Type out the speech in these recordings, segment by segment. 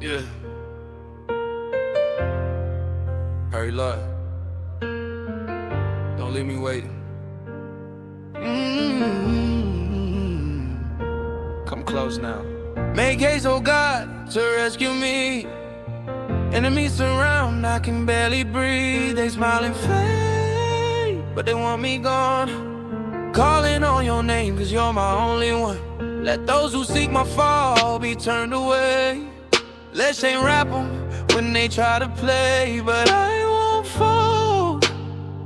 Yeah. Hurry, Lord. Don't leave me waiting. Come close now. Make haste, oh God, to rescue me. Enemies surround, I can barely breathe. They smile and fade, but they want me gone. Calling on your name, cause you're my only one. Let those who seek my fall be turned away. Let shame wrap them when they try to play, but I won't fall.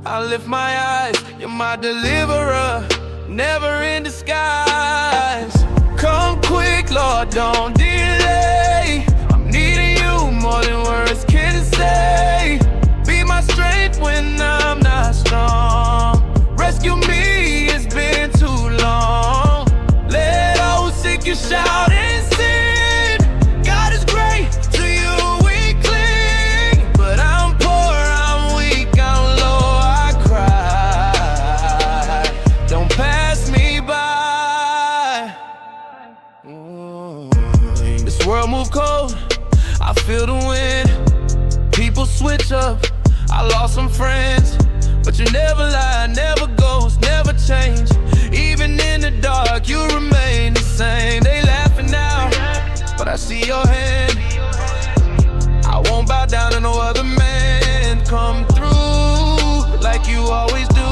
I lift my eyes, you're my deliverer, never in disguise. Come quick, Lord, don't delay. I'm needing you more than words can say. Be my strength when I'm not strong. Rescue me, it's been too long. Let all who seek you shout and sing. God is great, to you we cling. But I'm poor, I'm weak, I'm low, I cry. Don't pass me by. This world move cold, I feel the wind. People switch up, I lost some friends. But you never lie, never ghost, never change. Even in the dark, you remain the same. They laughing now, but I see your hand. I won't bow down to no other man. Come through like you always do.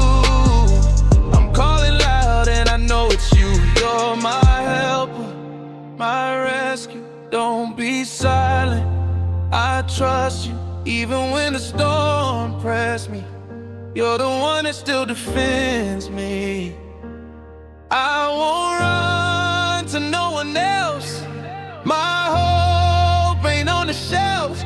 I'm calling loud and I know it's you. You're my helper, my rescue. Don't be silent, I trust you. Even when the storm pressed me, you're the one that still defends me. I won't run to no one else. My hope ain't on the shelf.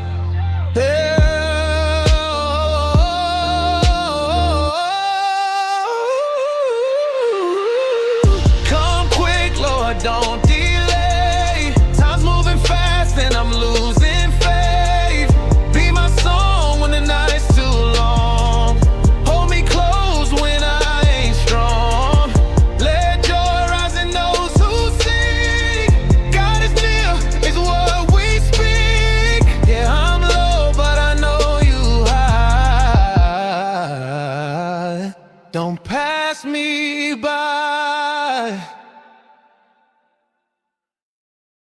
Come quick, Lord, don't delay. Time's moving fast and I'm losing faith. Be my song when the night's too long. Hold me close when I ain't strong. Let joy rise in those who sing. God is near, is what we speak. Yeah, I'm low, but I know you high. Don't pass me by.